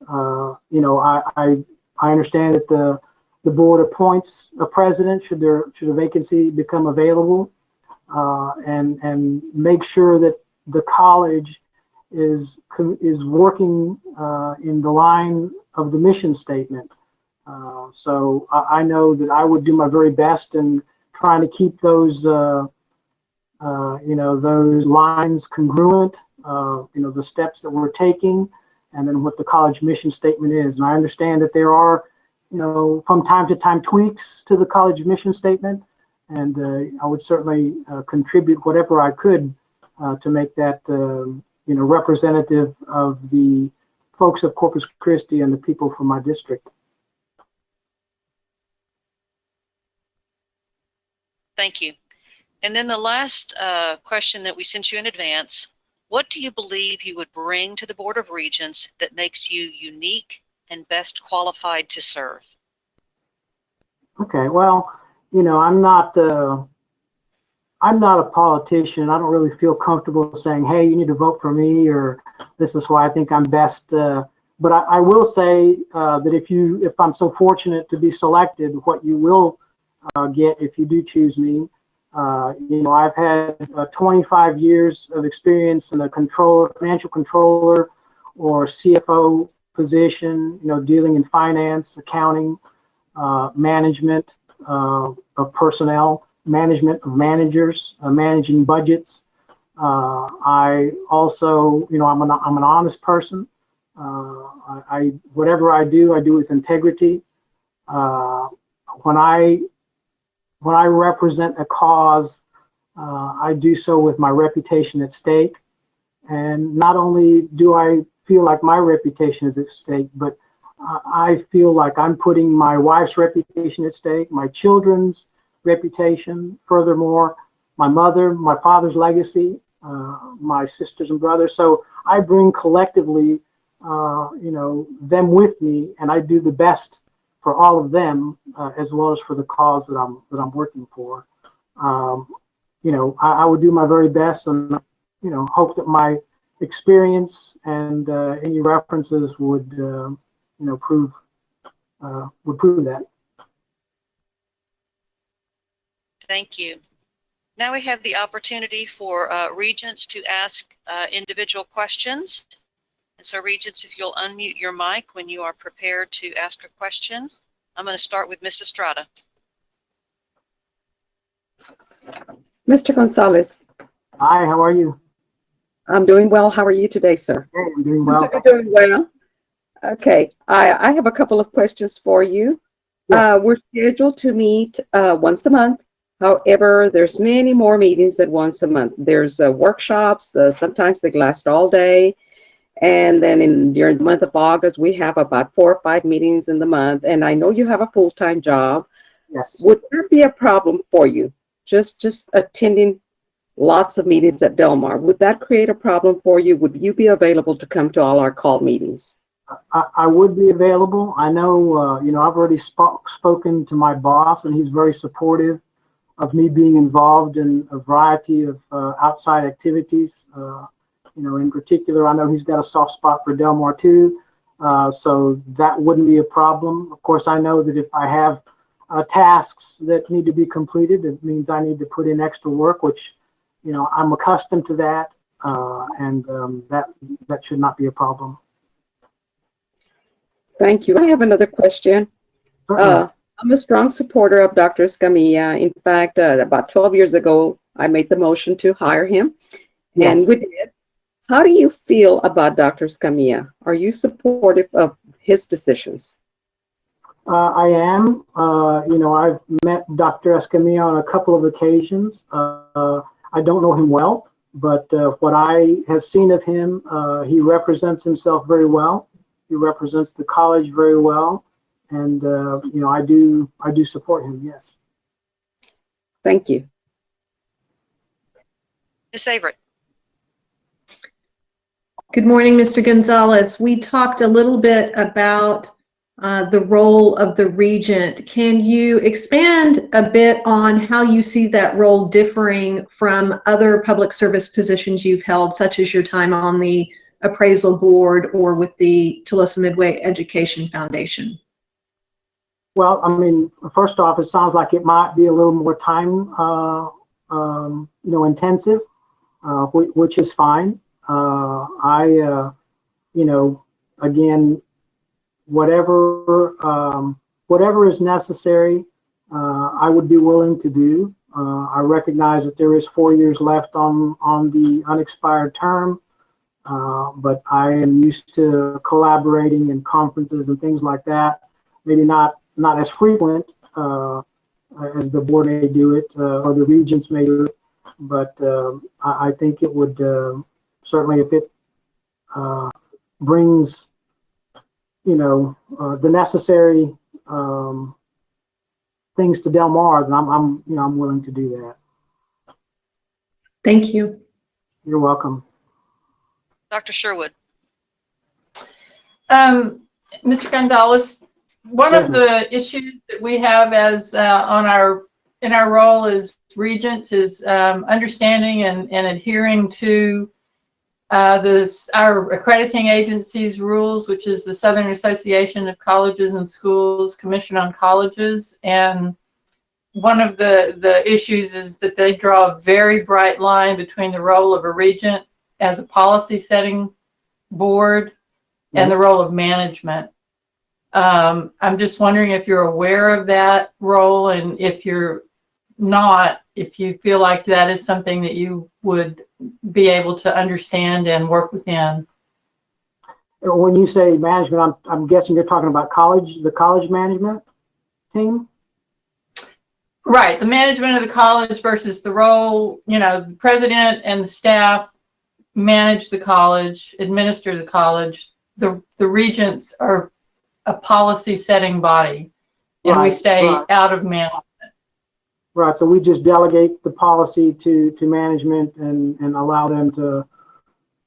You know, I understand that the board appoints a president should a vacancy become available, and make sure that the college is working in the line of the mission statement. So I know that I would do my very best in trying to keep those you know, those lines congruent, you know, the steps that we're taking, and then what the college mission statement is. And I understand that there are, you know, from time to time tweaks to the college mission statement, and I would certainly contribute whatever I could to make that, you know, representative of the folks of Corpus Christi and the people from my district. Thank you. And then the last question that we sent you in advance, what do you believe you would bring to the Board of Regents that makes you unique and best qualified to serve? Okay, well, you know, I'm not a politician. I don't really feel comfortable saying, "Hey, you need to vote for me," or "This is why I think I'm best." But I will say that if I'm so fortunate to be selected, what you will get if you do choose me, you know, I've had 25 years of experience in a financial controller or CFO position, you know, dealing in finance, accounting, management of personnel, management of managers, managing budgets. I also, you know, I'm an honest person. Whatever I do with integrity. When I represent a cause, I do so with my reputation at stake. And not only do I feel like my reputation is at stake, but I feel like I'm putting my wife's reputation at stake, my children's reputation, furthermore, my mother, my father's legacy, my sisters and brothers. So I bring collectively, you know, them with me, and I do the best for all of them, as well as for the cause that I'm working for. You know, I would do my very best, and you know, hope that my experience and any references would, you know, prove would prove that. Thank you. Now we have the opportunity for Regents to ask individual questions. And so Regents, if you'll unmute your mic when you are prepared to ask a question. I'm going to start with Ms. Estrada. Mr. Gonzalez, Hi, how are you? I'm doing well. How are you today, sir? Hey, I'm doing well. You're doing well. Okay, I have a couple of questions for you. Yes. We're scheduled to meet once a month. However, there's many more meetings than once a month. There's workshops, sometimes they last all day. And then during the month of August, we have about 4 or 5 meetings in the month. And I know you have a full-time job. Yes. Would that be a problem for you? Just attending lots of meetings at Del Mar. Would that create a problem for you? Would you be available to come to all our call meetings? I would be available. I know, you know, I've already spoken to my boss, and he's very supportive of me being involved in a variety of outside activities. You know, in particular, I know he's got a soft spot for Del Mar too, so that wouldn't be a problem. Of course, I know that if I have tasks that need to be completed, it means I need to put in extra work, which, you know, I'm accustomed to that, and that should not be a problem. Thank you. I have another question. I'm a strong supporter of Dr. Escamilla. In fact, about 12 years ago, I made the motion to hire him, Yes. and we did. How do you feel about Dr. Escamilla? Are you supportive of his decisions? I am. You know, I've met Dr. Escamilla on a couple of occasions. I don't know him well, but what I have seen of him, he represents himself very well. He represents the college very well, and you know, I do support him. Yes. Thank you. Ms. Averett. Good morning, Mr. Gonzalez. We talked a little bit about the role of the regent. Can you expand a bit on how you see that role differing from other public service positions you've held, such as your time on the appraisal board or with the Tulsa Midway Education Foundation? Well, I mean, first off, it sounds like it might be a little more time, you know, intensive, which is fine. You know, again, whatever is necessary, I would be willing to do. I recognize that there is 4 years left on the unexpired term, but I am used to collaborating in conferences and things like that. Maybe not as frequent as the board may do it or the regents may do it, but I think it would certainly, if it brings, you know, the necessary things to Del Mar, then I'm willing to do that. Thank you. You're welcome. Dr. Sherwood. Mr. Gonzalez, one of the issues that we have as in our role as regents is understanding and adhering to our accrediting agency's rules, which is the Southern Association of Colleges and Schools Commission on Colleges. And one of the issues is that they draw a very bright line between the role of a regent as a policy setting board and the role of management. I'm just wondering if you're aware of that role, and if you're not, if you feel like that is something that you would be able to understand and work within. When you say management, I'm guessing you're talking about the college management team? Right, the management of the college versus the role, you know, the president and the staff manage the college, administer the college. The regents are a policy setting body, and we stay out of management. Right, so we just delegate the policy to management and allow them to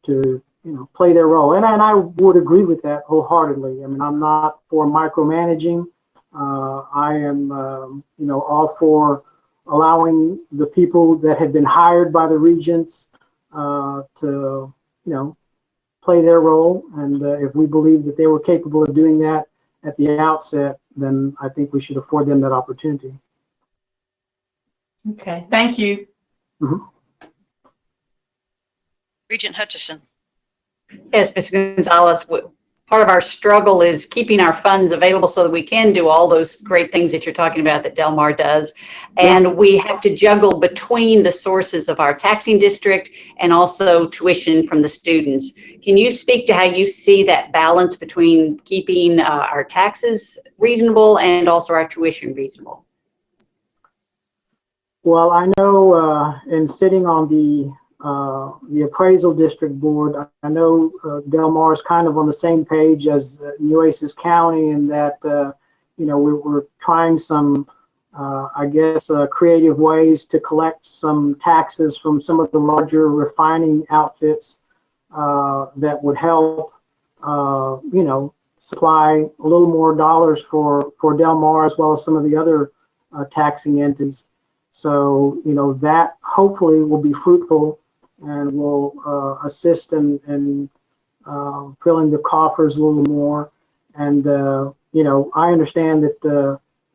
you know, play their role. And I would agree with that wholeheartedly. I mean, I'm not for micromanaging. I am, you know, all for allowing the people that have been hired by the regents to, you know, play their role. And if we believe that they were capable of doing that at the outset, then I think we should afford them that opportunity. Okay, thank you. Regent Hutchison. Yes, Mr. Gonzalez, part of our struggle is keeping our funds available so that we can do all those great things that you're talking about that Del Mar does. And we have to juggle between the sources of our taxing district and also tuition from the students. Can you speak to how you see that balance between keeping our taxes reasonable and also our tuition reasonable? Well, I know in sitting on the appraisal district board, I know Del Mar is kind of on the same page as Nueces County in that, we're trying some, creative ways to collect some taxes from some of the larger refining outfits that would help, supply a little more dollars for Del Mar as well as some of the other taxing entities. So, that hopefully will be fruitful and will assist in filling the coffers a little more. And, I understand that,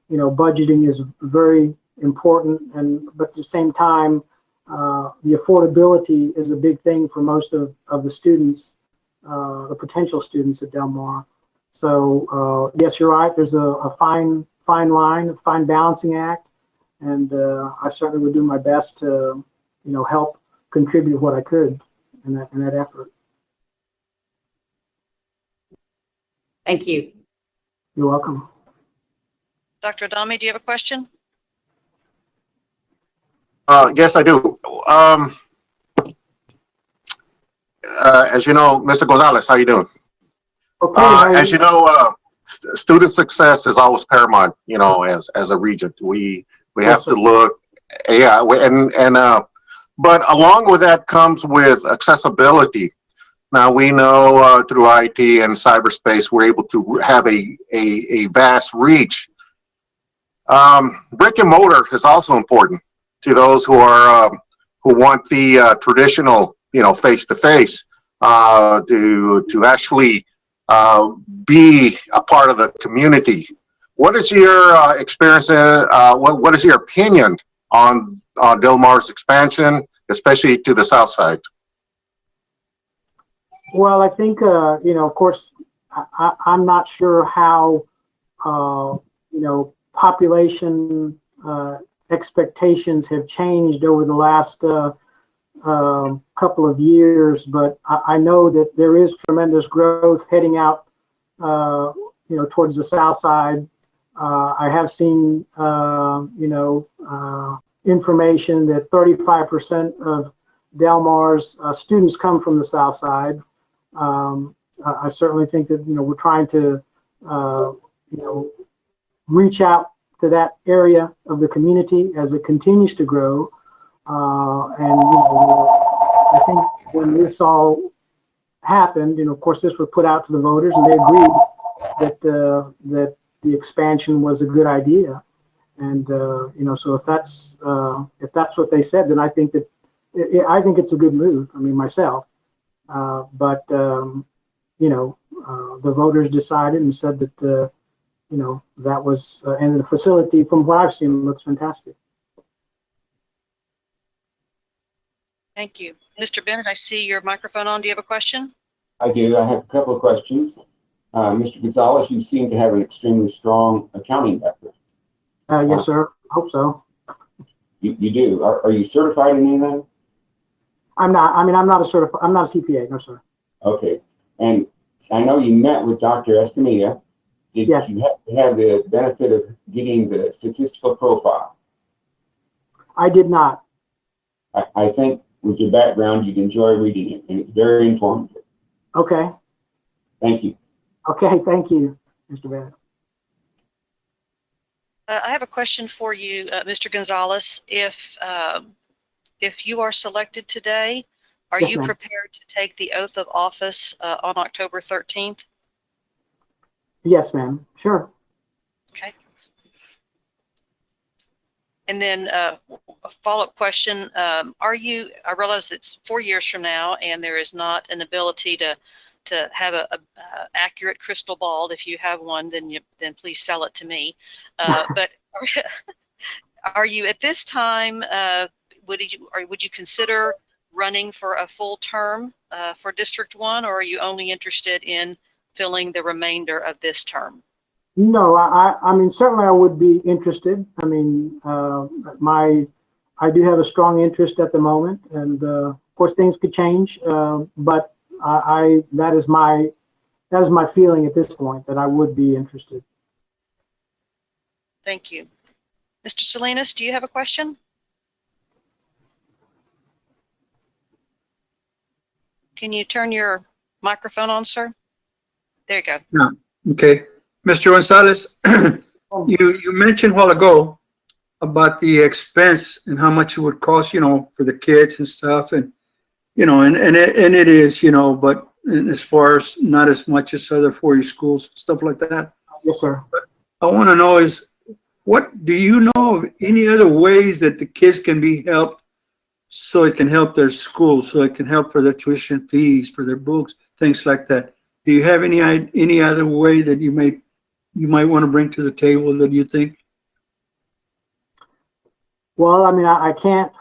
budgeting is very important, but at the same time, the affordability is a big thing for most of the students, the potential students at Del Mar. So, yes, you're right. There's a fine line, a fine balancing act. And I certainly would do my best to, help contribute what I could in that effort. Thank you. You're welcome. Dr. Adami, do you have a question? Yes, I do. As you know, Mr. Gonzalez, how you doing? Okay. As you know, student success is always paramount, as a regent. We have to look, but along with that comes with accessibility. Now we know through IT and cyberspace, we're able to have a vast reach. Brick and mortar is also important to those who want the traditional, face to face, to actually be a part of the community. What is your experience? What is your opinion on Del Mar's expansion, especially to the south side? Well, I think, of course, I'm not sure how, population expectations have changed over the last couple of years, but I know that there is tremendous growth heading out, towards the south side. I have seen, information that 35% of Del Mar's students come from the south side. I certainly think that, we're trying to, reach out to that area of the community as it continues to grow. I think when this all happened, of course, this was put out to the voters and they agreed that the expansion was a good idea. And, so if that's what they said, then I think that, I think it's a good move. I mean, myself. But the voters decided and said that, that was, and the facility, from what I've seen, looks fantastic. Thank you. Mr. Bennett, I see your microphone on. Do you have a question? I do. I have a couple of questions. Mr. Gonzalez, you seem to have an extremely strong accounting background. Yes, sir. Hope so. You do. Are you certified in anything? I'm not. I mean, I'm not a CPA. No, sir. Okay. And I know you met with Dr. Escamilla. Did Yes. you have the benefit of getting the statistical profile? I did not. I think with your background, you'd enjoy reading it, and it's very informative. Okay. Thank you. Okay. Thank you, Mr. Bennett. I have a question for you, Mr. Gonzalez. If you are selected today, are Yes, you ma'am. prepared to take the oath of office on October 13th? Yes, ma'am. Sure. Okay. And then a follow-up question, I realize it's 4 years from now and there is not an ability to to have a accurate crystal ball. If you have one, then please sell it to me. But are you at this time, would you consider running for a full term for District 1, or are you only interested in filling the remainder of this term? No, I mean, certainly I would be interested. I mean, I do have a strong interest at the moment, and of course things could change. But that is my feeling at this point, that I would be interested. Thank you. Mr. Salinas, do you have a question? Can you turn your microphone on, sir? There you go. No. Okay. Mr. Gonzalez, you mentioned a while ago about the expense and how much it would cost, for the kids and stuff, and it is, but as far as not as much as other 4-year schools, stuff like that. Yes, sir. But I want to know is, what do you know of any other ways that the kids can be helped so it can help their school, so it can help for their tuition fees, for their books, things like that? Do you have any other way that you might want to bring to the table that you think? Well, I mean, I can't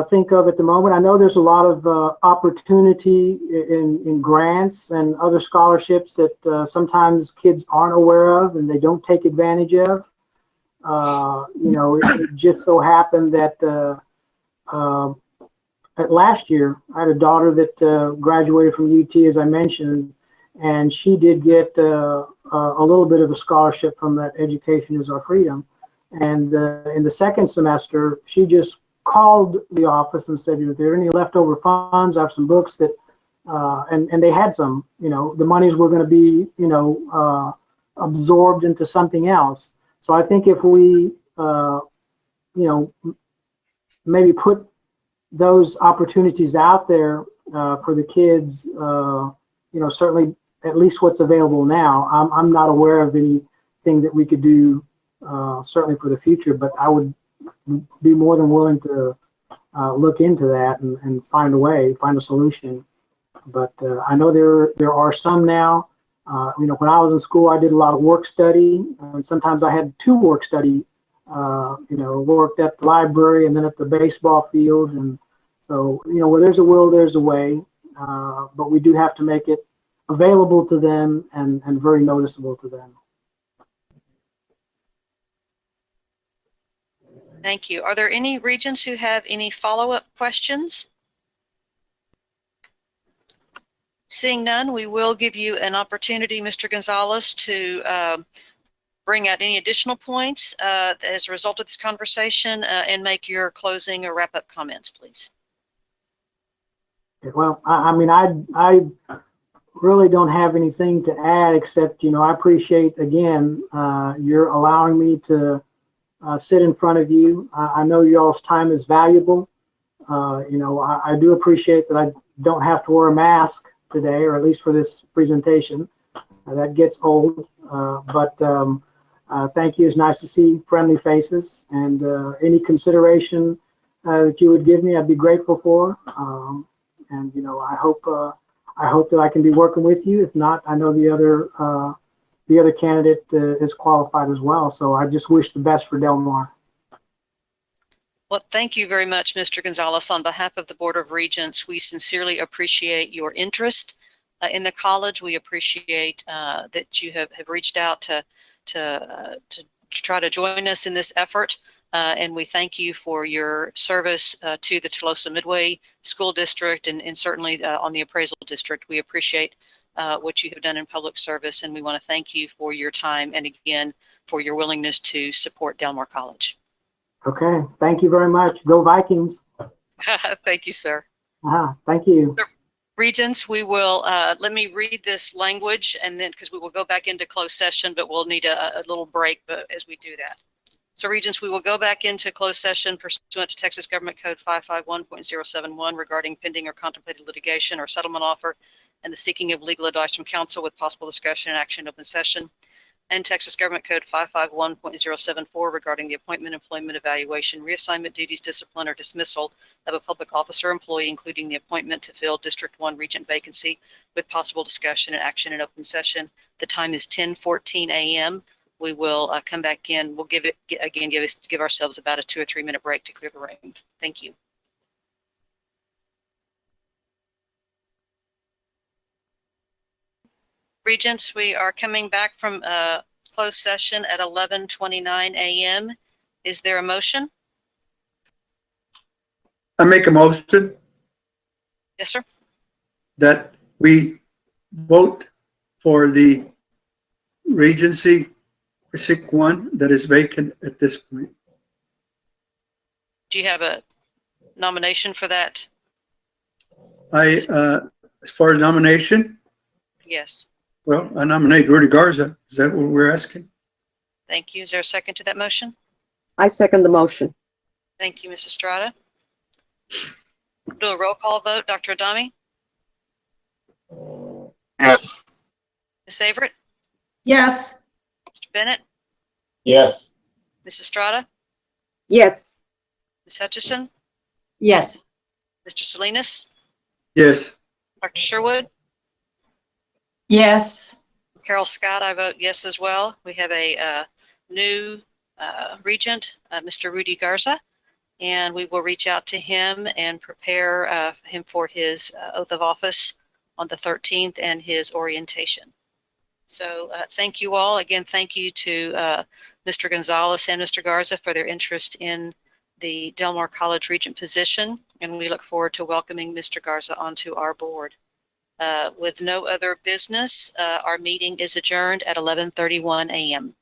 think of at the moment. I know there's a lot of opportunity in grants and other scholarships that sometimes kids aren't aware of and they don't take advantage of. It just so happened that last year I had a daughter that graduated from UT, as I mentioned, and she did get a little bit of a scholarship from that Education is Our Freedom. And in the second semester, she just called the office and said, if there are any leftover funds, I have some books that, and they had some, the monies were going to be, absorbed into something else. So I think if we, maybe put those opportunities out there for the kids, certainly at least what's available now. I'm not aware of anything that we could do certainly for the future, but I would be more than willing to look into that and find a solution. But I know there are some now. When I was in school, I did a lot of work study, and sometimes I had 2 work study. Worked at the library and then at the baseball field, and so where there's a will, there's a way. But we do have to make it available to them and very noticeable to them. Thank you. Are there any regents who have any follow-up questions? Seeing none, we will give you an opportunity, Mr. Gonzalez, to bring out any additional points as a result of this conversation and make your closing or wrap-up comments, please. Well, I really don't have anything to add except, I appreciate, again, you're allowing me to sit in front of you. I know y'all's time is valuable. I do appreciate that I don't have to wear a mask today, or at least for this presentation. That gets old, but thank you. It's nice to see friendly faces, and any consideration that you would give me, I'd be grateful for. And I hope that I can be working with you. If not, I know the other candidate is qualified as well. So I just wish the best for Del Mar. Well, thank you very much, Mr. Gonzalez. On behalf of the Board of Regents, we sincerely appreciate your interest in the college. We appreciate that you have reached out to try to join us in this effort. And we thank you for your service to the Tolosa Midway School District and certainly on the Appraisal District. We appreciate what you have done in public service, and we want to thank you for your time and again for your willingness to support Del Mar College. Okay, thank you very much. Go Vikings. Thank you, sir. Thank you. Regents, we will, let me read this language, and then, because we will go back into closed session, but we'll need a little break as we do that. So Regents, we will go back into closed session pursuant to Texas Government Code 551.071 regarding pending or contemplated litigation or settlement offer and the seeking of legal advice from counsel with possible discussion and action in open session, and Texas Government Code 551.074 regarding the appointment, employment, evaluation, reassignment, duties, discipline, or dismissal of a public officer or employee, including the appointment to fill District 1 Regent vacancy with possible discussion and action in open session. The time is 10:14 a.m. We will come back in. We'll give ourselves about a 2 or 3 minute break to clear the room. Thank you. Regents, we are coming back from closed session at 11:29 a.m. Is there a motion? I make a motion Yes, sir. that we vote for the Regency precinct 1 that is vacant at this point. Do you have a nomination for that? As far as nomination, Yes. well, I nominate Rudy Garza. Is that what we're asking? Thank you. Is there a second to that motion? I second the motion. Thank you, Ms. Estrada. Do a roll call vote. Dr. Adami? Yes. Ms. Averett? Yes. Mr. Bennett? Yes. Ms. Estrada? Yes. Ms. Hutchison? Yes. Mr. Salinas? Yes. Dr. Sherwood? Yes. Carol Scott, I vote yes as well. We have a new regent, Mr. Rudy Garza, and we will reach out to him and prepare him for his oath of office on the 13th and his orientation. So thank you all. Again, thank you to Mr. Gonzalez and Mr. Garza for their interest in the Del Mar College Regent position, and we look forward to welcoming Mr. Garza onto our board. With no other business, our meeting is adjourned at 11:31 a.m.